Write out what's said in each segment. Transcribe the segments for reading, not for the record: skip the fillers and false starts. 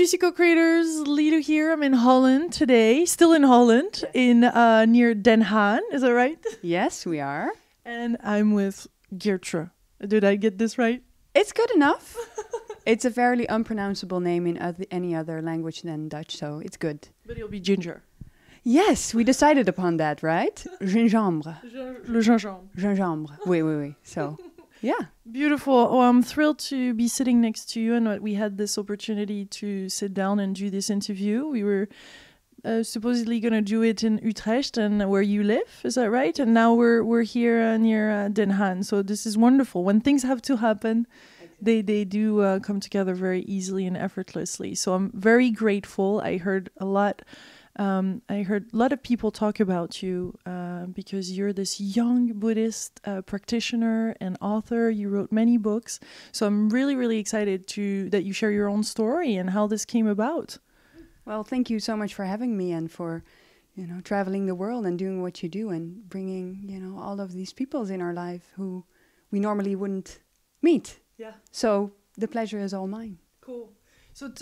Juicy Co-Creators, Lido here. I'm in Holland today, still in Holland, in near Den Haag. Is that right? Yes, we are. And I'm with Geertje. Did I get this right? It's good enough. It's a fairly unpronounceable name in any other language than Dutch, so it's good. But it'll be Ginger. Yes, we decided upon that, right? Gingembre. Le gingembre. Gingembre. Oui. So, yeah. Beautiful. Oh, I'm thrilled to be sitting next to you, and we had this opportunity to sit down and do this interview. We were supposedly going to do it in Utrecht, and where you live, is that right? And now we're here near Den Haag. So this is wonderful. When things have to happen, they do come together very easily and effortlessly. So I'm very grateful. I heard a lot of people talk about you because you're this young Buddhist practitioner and author. You wrote many books. So I'm really, really excited that you share your own story and how this came about. Well, thank you so much for having me and for, traveling the world and doing what you do and bringing, all of these peoples in our life who we normally wouldn't meet. Yeah. So the pleasure is all mine. Cool.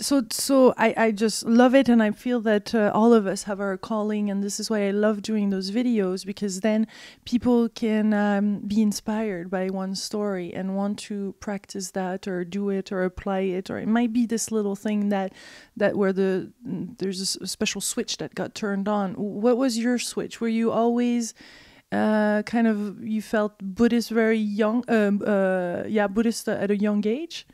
So I just love it, and I feel that all of us have our calling, and this is why I love doing those videos, because then people can be inspired by one story and want to practice that or do it or apply it, or it might be this little thing that where there's a special switch that got turned on. What was your switch? Were you always you felt Buddhist very young? Buddhist at a young age.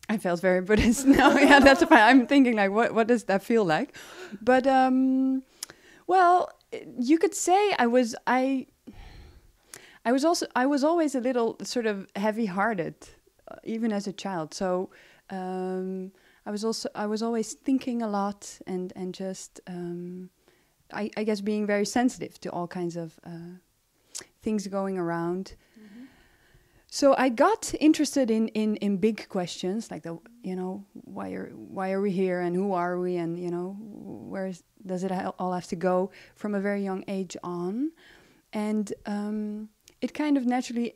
I felt very Buddhist. No, yeah, that's fine. I'm thinking like, what does that feel like? But well, you could say I was always a little sort of heavy-hearted, even as a child. So I was always thinking a lot and just I guess being very sensitive to all kinds of things going around. Mm-hmm. So I got interested in big questions like why are we here and who are we and where does it all have to go from a very young age on, and it kind of naturally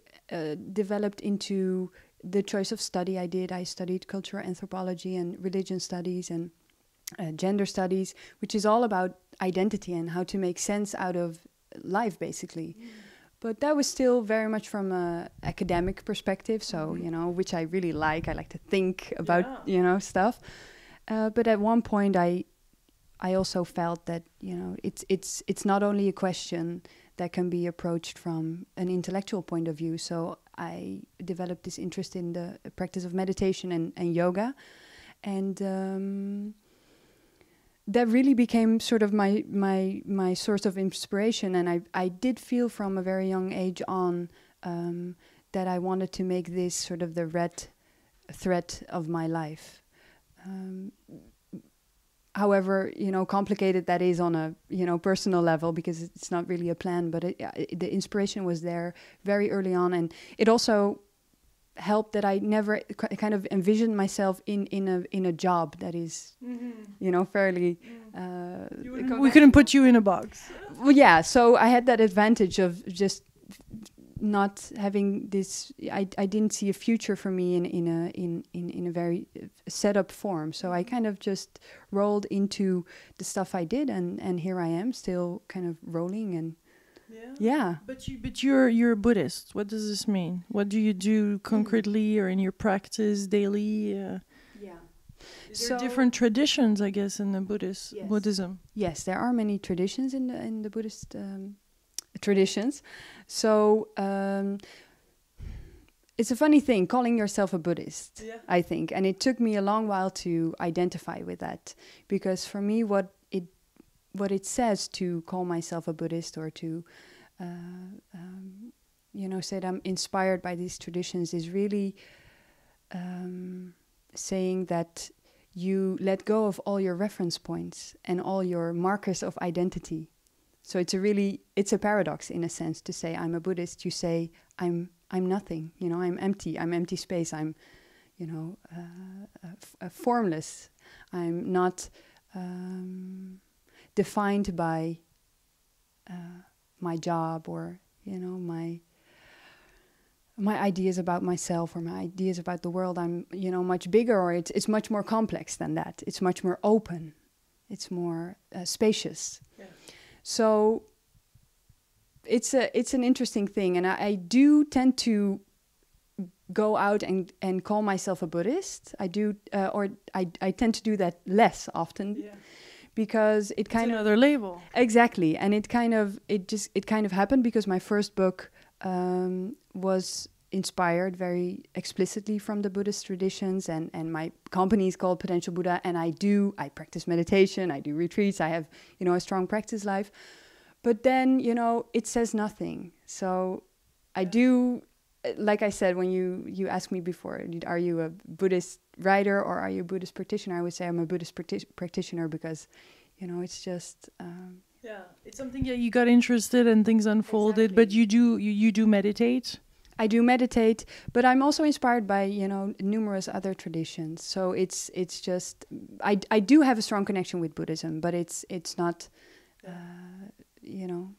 developed into the choice of study I did. I studied cultural anthropology and religion studies and gender studies, which is all about identity and how to make sense out of life, basically. Mm. But that was still very much from an academic perspective, so, which I really like. I like to think about, stuff. But at one point, I also felt that, it's not only a question that can be approached from an intellectual point of view. So I developed this interest in the practice of meditation and yoga. And that really became sort of my source of inspiration, and I did feel from a very young age on that I wanted to make this sort of the red thread of my life. However, complicated that is on a personal level, because it's not really a plan, but the inspiration was there very early on, and it also helped that I never kind of envisioned myself in a job that is, fairly. We couldn't put you in a box. Well, yeah. So I had that advantage of just not having this. I didn't see a future for me in a very set up form. So I kind of just rolled into the stuff I did, and here I am, still kind of rolling and. Yeah. But you're a Buddhist. What does this mean? What do you do concretely or in your practice daily? There are different traditions, I guess, in the Buddhism. Yes, there are many traditions in the Buddhist traditions. So it's a funny thing calling yourself a Buddhist, I think, and it took me a long while to identify with that, because for me, what it says to call myself a Buddhist or to, say that I'm inspired by these traditions is really saying that you let go of all your reference points and all your markers of identity. So it's a paradox in a sense to say I'm a Buddhist. You say I'm nothing. I'm empty. I'm empty space. I'm, formless. I'm not. Defined by my job or my my ideas about myself or my ideas about the world, I'm, you know, much bigger, or it's much more complex than that. It's much more open. It's more spacious. Yeah. So it's an interesting thing, and I do tend to go out and call myself a Buddhist. I do, or I tend to do that less often. Yeah. Because it kind of another label. Exactly, and it kind of happened because my first book was inspired very explicitly from the Buddhist traditions, and my company is called Potential Buddha, and I practice meditation, I do retreats, I have, you know, a strong practice life, but then, you know, it says nothing. So I do, like I said, when you asked me before, are you a Buddhist writer or are you a Buddhist practitioner? I would say I'm a Buddhist practitioner because, you know, it's just... yeah, it's something that you got interested and things unfolded, exactly. But you do meditate? I do meditate, but I'm also inspired by, you know, numerous other traditions. So it's just, I do have a strong connection with Buddhism, but it's not, you know,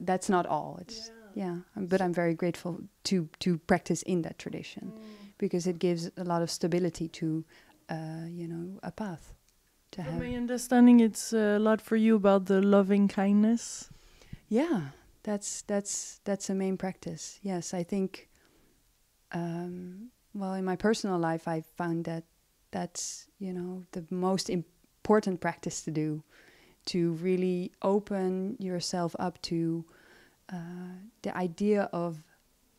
that's not all. It's... Yeah, but I'm very grateful to practice in that tradition because it gives a lot of stability to, you know, a path to have. From my understanding, it's a lot for you about the loving kindness. Yeah, that's a main practice. Yes, I think. Well, in my personal life, I found that that's, you know, the most important practice to do, to really open yourself up to. The idea of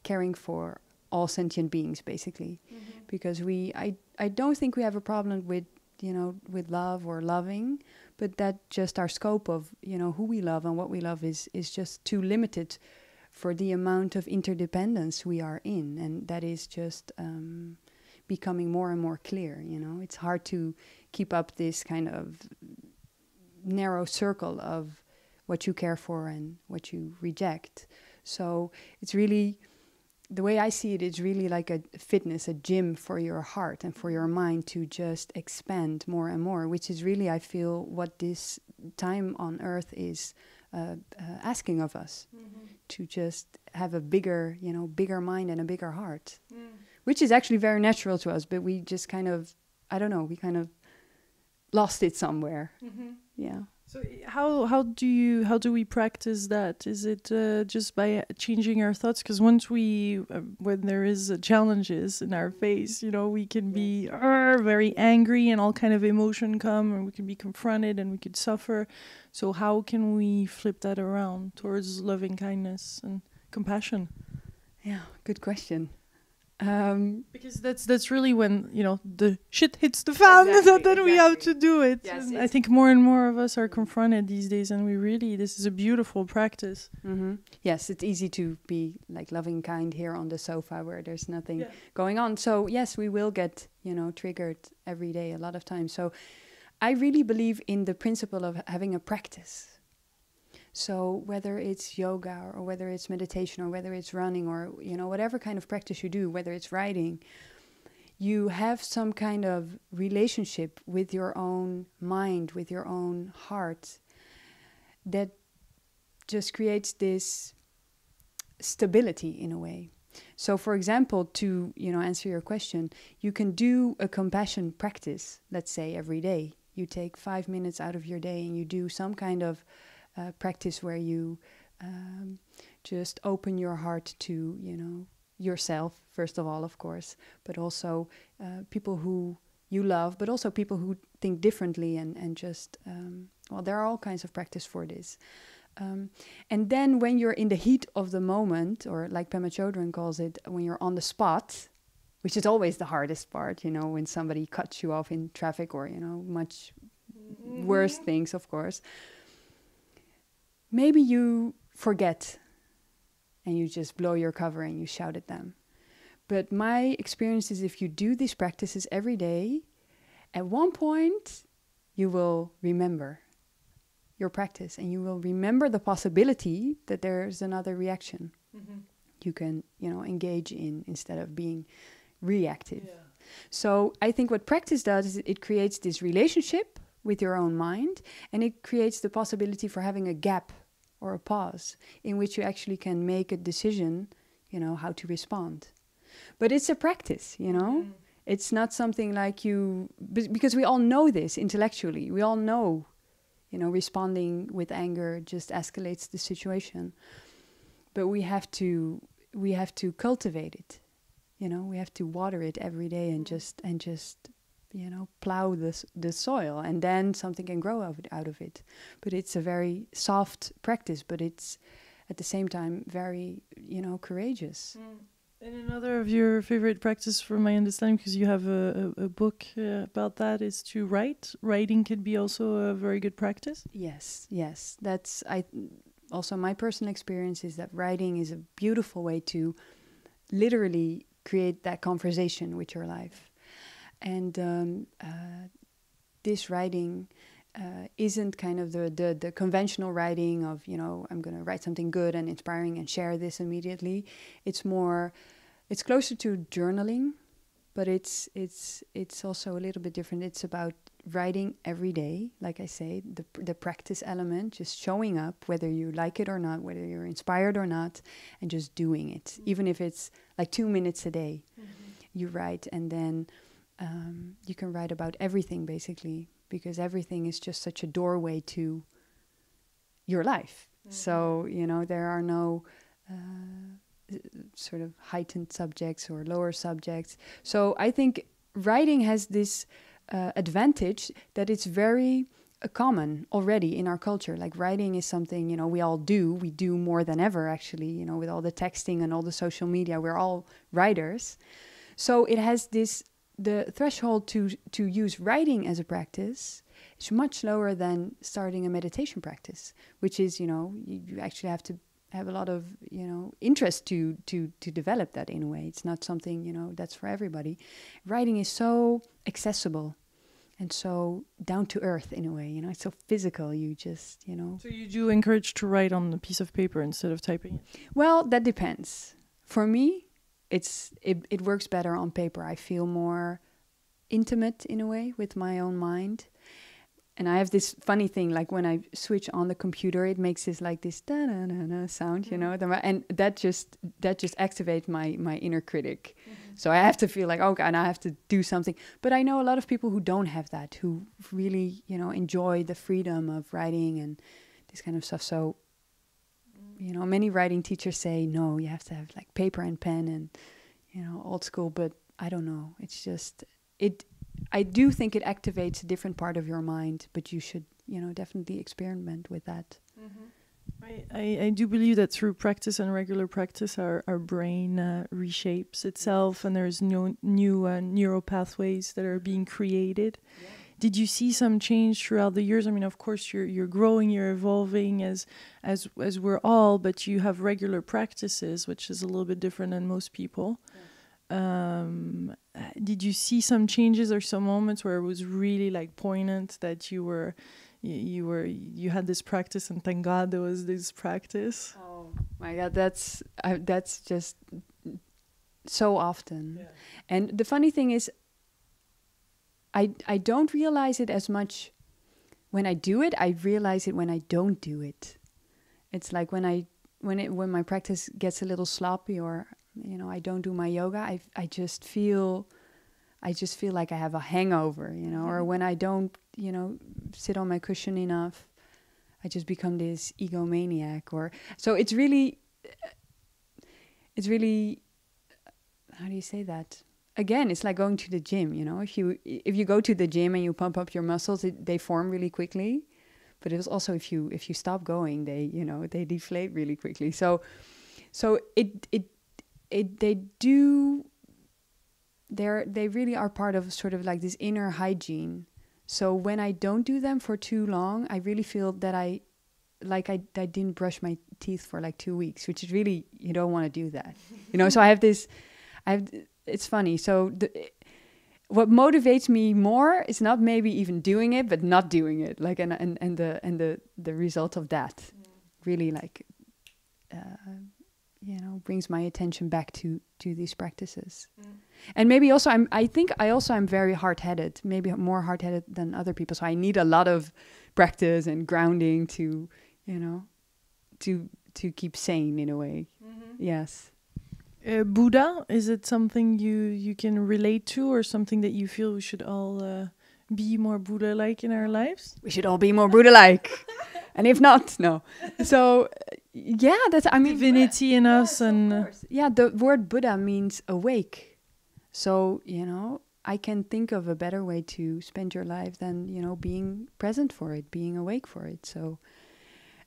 caring for all sentient beings, basically, because I don't think we have a problem with, you know, with love or loving, but that just our scope of, you know, who we love and what we love is just too limited for the amount of interdependence we are in, and that is just becoming more and more clear. You know, it's hard to keep up this kind of narrow circle of what you care for and what you reject. So it's really, the way I see it, it's really like a fitness, a gym for your heart and for your mind to just expand more and more, which is really, I feel, what this time on earth is asking of us, to just have a bigger, you know, bigger mind and a bigger heart, which is actually very natural to us, but we just kind of, I don't know, we kind of lost it somewhere. Yeah. So how do we practice that? Is it just by changing our thoughts? Because once when there is challenges in our face, you know, we can be very angry and all kind of emotion come, and we can be confronted and we could suffer. So how can we flip that around towards loving kindness and compassion? Yeah, good question. Because that's really when, you know, the shit hits the fan, exactly. We have to do it. Yes, I think more and more of us are confronted these days, and this is a beautiful practice. Yes, it's easy to be like loving kind here on the sofa where there's nothing going on. So yes, we will get, you know, triggered every day a lot of times. So I really believe in the principle of having a practice. So whether it's yoga or whether it's meditation or whether it's running or, you know, whatever kind of practice you do, whether it's writing, you have some kind of relationship with your own mind, with your own heart, that just creates this stability in a way. So for example, to, you know, answer your question, you can do a compassion practice, let's say every day. You take 5 minutes out of your day and you do some kind of practice where you just open your heart to, you know, yourself, first of all, of course, but also people who you love, but also people who think differently and just, well, there are all kinds of practice for this. And then when you're in the heat of the moment, or like Pema Chodron calls it, when you're on the spot, which is always the hardest part, you know, when somebody cuts you off in traffic or, you know, much worse things, of course. Maybe you forget and you just blow your cover and you shout at them. But my experience is if you do these practices every day, at one point you will remember your practice and you will remember the possibility that there's another reaction you can, you know, engage in instead of being reactive. Yeah. So I think what practice does is it creates this relationship with your own mind, and it creates the possibility for having a gap or a pause in which you actually can make a decision, you know, how to respond. But it's a practice, you know. It's not something like because we all know this intellectually. We all know, you know, responding with anger just escalates the situation. But we have to cultivate it, you know. We have to water it every day and just you know, plow the soil, and then something can grow out of it. But it's a very soft practice, but it's at the same time very, you know, courageous. And another of your favorite practice, from my understanding, because you have a book about that, is to write. Writing could be also a very good practice. Yes. That's also my personal experience is that writing is a beautiful way to literally create that conversation with your life. And this writing isn't kind of the conventional writing of, you know, I'm going to write something good and inspiring and share this immediately. It's closer to journaling, but it's also a little bit different. It's about writing every day, like I say, the practice element, just showing up, whether you like it or not, whether you're inspired or not, and just doing it. Even if it's like 2 minutes a day, you write, and then you can write about everything, basically, because everything is just such a doorway to your life. So, you know, there are no sort of heightened subjects or lower subjects. So I think writing has this advantage that it's very common already in our culture. Like, writing is something, you know, we do more than ever, actually, you know, with all the texting and all the social media, we're all writers. So it has the threshold to use writing as a practice is much lower than starting a meditation practice, which is, you know, you actually have to have a lot of, you know, interest to develop that in a way. It's not something, you know, that's for everybody. Writing is so accessible and so down to earth in a way, you know, it's so physical. You just, you know. So you do encourage to write on a piece of paper instead of typing it? Well, that depends. For me, it works better on paper. I feel more intimate in a way with my own mind. And I have this funny thing, like when I switch on the computer, it makes this like this da-da-da-da sound, you know, and that just activates my inner critic. So I have to feel like, okay, and I have to do something. But I know a lot of people who don't have that, who really, you know, enjoy the freedom of writing and this kind of stuff. So, you know, many writing teachers say, no, you have to have like paper and pen and, you know, old school. But I don't know. It's just, I do think it activates a different part of your mind, but you should, you know, definitely experiment with that. I do believe that through practice and regular practice, our brain reshapes itself, and there's new neural pathways that are being created. Yeah. Did you see some change throughout the years? I mean, of course, you're growing, you're evolving as we're all, but you have regular practices, which is a little bit different than most people. Yeah. Did you see some changes or some moments where it was really like poignant that you had this practice, and thank God there was this practice? Oh my God, that's just so often. Yeah. And the funny thing is, I don't realize it as much when I do it. I realize it when I don't do it. It's like when my practice gets a little sloppy, or, you know, I don't do my yoga, I just feel like I have a hangover, you know, or when I don't, you know, sit on my cushion enough, I just become this egomaniac. Or so it's really, how do you say that? Again, it's like going to the gym, you know. If you go to the gym and you pump up your muscles, they form really quickly. But it's also if you stop going, they deflate really quickly. So they really are part of sort of like this inner hygiene. So when I don't do them for too long, I really feel that I didn't brush my teeth for like 2 weeks, which is really, you don't want to do that, you know. So it's funny. So what motivates me more is not maybe even doing it, but not doing it. Like and the result of that really like you know, brings my attention back to these practices. And maybe also I think I'm very hard-headed, maybe more hard-headed than other people. So I need a lot of practice and grounding to, you know, to keep sane in a way. Yes. Buddha, is it something you can relate to, or something that you feel we should all be more Buddha-like in our lives? We should all be more Buddha-like. And if not, no. So, yeah, that's, I mean... Divinity in us. And yeah, the word Buddha means awake. So, you know, I can think of a better way to spend your life than, you know, being present for it, being awake for it. So,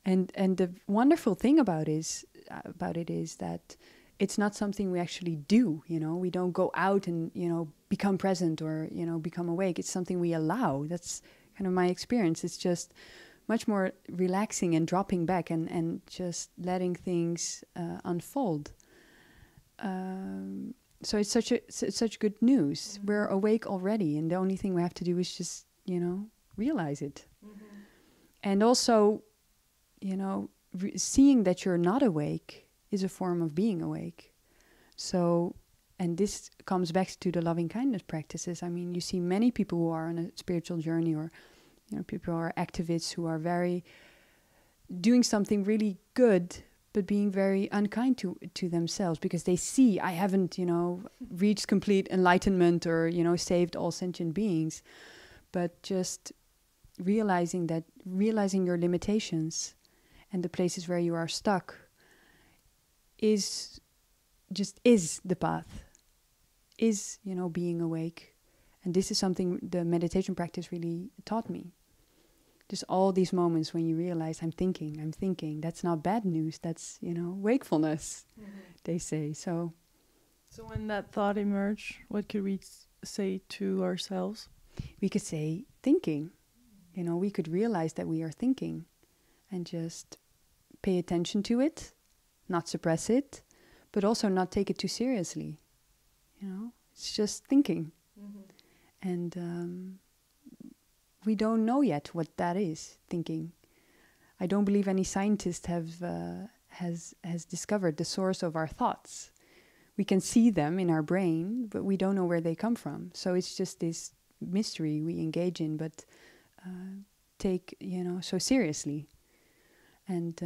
and the wonderful thing about it is that it's not something we actually do, you know. We don't go out and, you know, become present or, you know, become awake. It's something we allow. That's kind of my experience. It's just much more relaxing and dropping back and just letting things unfold. So it's such good news. Mm-hmm. We're awake already, and the only thing we have to do is just, you know, realize it. Mm-hmm. And also, you know, seeing that you're not awake is a form of being awake. So, and this comes back to the loving kindness practices. I mean, you see many people who are on a spiritual journey, or, you know, people who are activists who are very doing something really good, but being very unkind to themselves because they see, I haven't, you know, reached complete enlightenment or, you know, saved all sentient beings, but just realizing your limitations and the places where you are stuck is the path, is, you know, being awake. And this is something the meditation practice really taught me. Just all these moments when you realize I'm thinking, that's not bad news, that's, you know, wakefulness, they say. So when that thought emerged, what could we say to ourselves? We could say thinking, you know, we could realize that we are thinking and just pay attention to it, not suppress it, but also not take it too seriously. You know, it's just thinking. Mm-hmm. And we don't know yet what that is, thinking. I don't believe any scientist has discovered the source of our thoughts. We can see them in our brain, but we don't know where they come from. So it's just this mystery we engage in, but take, you know, so seriously. And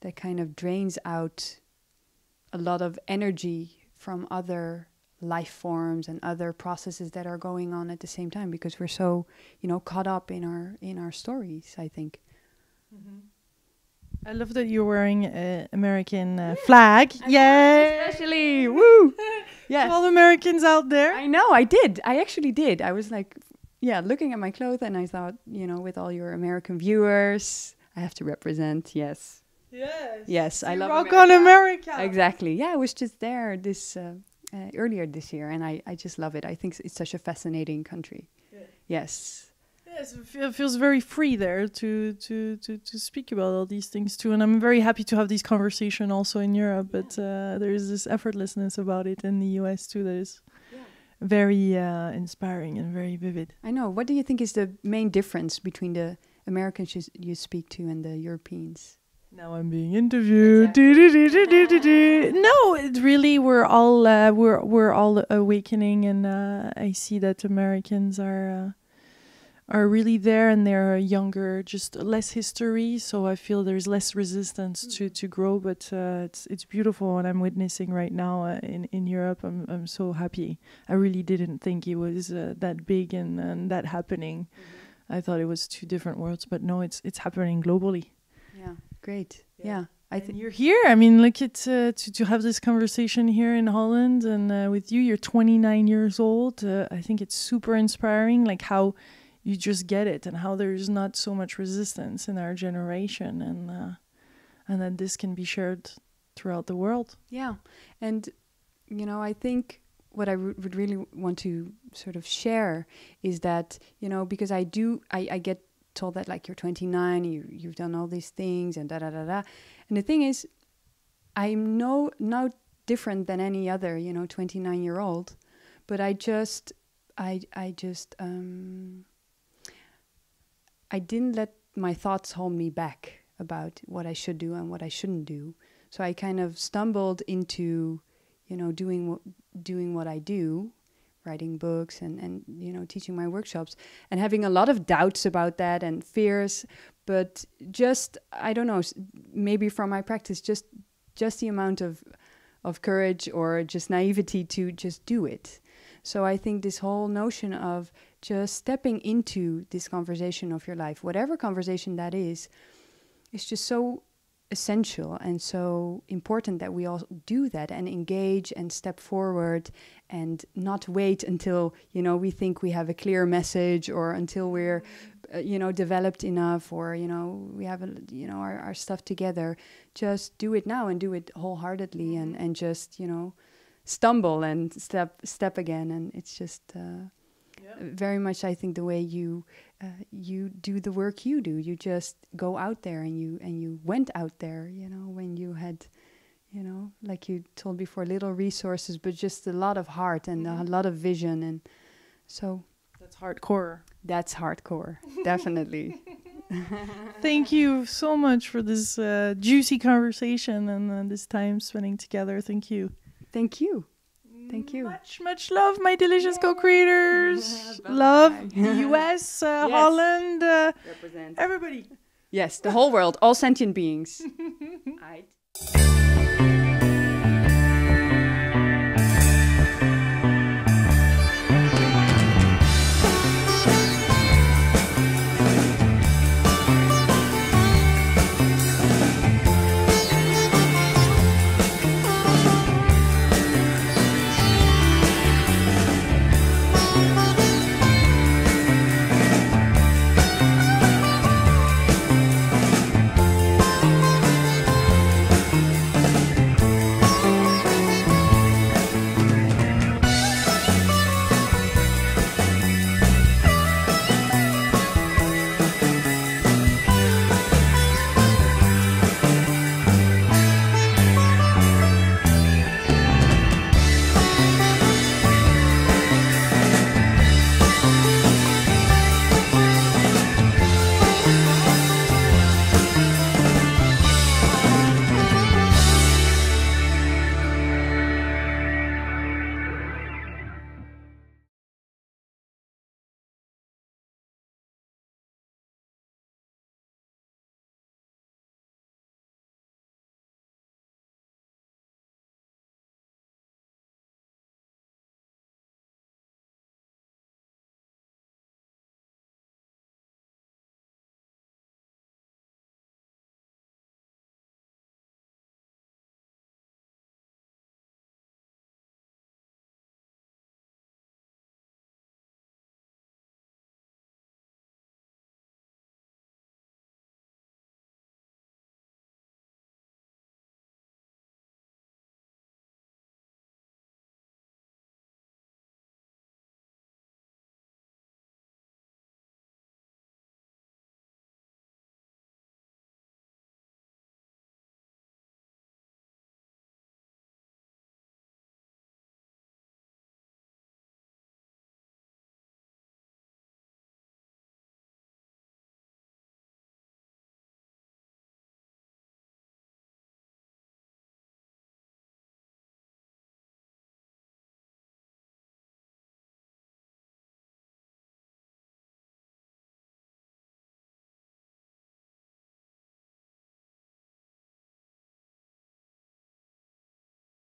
that kind of drains out a lot of energy from other life forms and other processes that are going on at the same time, because we're so, you know, caught up in our stories, I think. Mm-hmm. I love that you're wearing an American flag. Yeah, especially woo. Yes, to all Americans out there. I know. I actually did. I was like, yeah, looking at my clothes, and I thought, you know, with all your American viewers, I have to represent. Yes. Yes, I love rock on America. Exactly. Yeah, I was just there this earlier this year, and I just love it. I think it's such a fascinating country. Yeah. Yes. Yes, it feels very free there to speak about all these things too, and I'm very happy to have this conversation also in Europe. But there is this effortlessness about it in the US too that is very inspiring and very vivid. I know. What do you think is the main difference between the Americans you speak to and the Europeans? Now I'm being interviewed. Exactly. No, it really we're all awakening, and I see that Americans are really there, and they're younger, just less history. So I feel there's less resistance to grow, but it's beautiful, and I'm witnessing right now in Europe. I'm so happy. I really didn't think it was that big and that happening. Mm-hmm. I thought it was two different worlds, but no, it's happening globally. Yeah. Great. Yeah. I think you're here. I mean, look at to have this conversation here in Holland, and with you, you're 29 years old. I think it's super inspiring, like how you just get it, and how there's not so much resistance in our generation, and that this can be shared throughout the world. Yeah, and you know, I think what I would really want to sort of share is that, you know, because I get told that, like, you're 29, you've done all these things and da-da-da-da. And the thing is, I'm no different than any other, you know, 29-year-old. But I didn't let my thoughts hold me back about what I should do and what I shouldn't do. So I kind of stumbled into, you know, doing what I do, writing books and you know, teaching my workshops, and having a lot of doubts about that and fears, but just, I don't know, maybe from my practice, just the amount of of courage or just naivety to just do it. So I think this whole notion of just stepping into this conversation of your life, whatever conversation that is just so essential and so important that we all do that and engage and step forward and not wait until, you know, we think we have a clear message or until we're, developed enough or, we have, our stuff together. Just do it now and do it wholeheartedly and just, stumble and step again. And it's just very much, I think, the way you do the work you do. You just go out there and you went out there, when you had, like you told before, little resources, but just a lot of heart and a lot of vision. And so that's hardcore. That's hardcore, definitely. Thank you so much for this juicy conversation and this time spending together. Thank you. Thank you. Thank you. Much love, my delicious co-creators. Love the US, yes. Holland, everybody. Yes, the whole world, all sentient beings.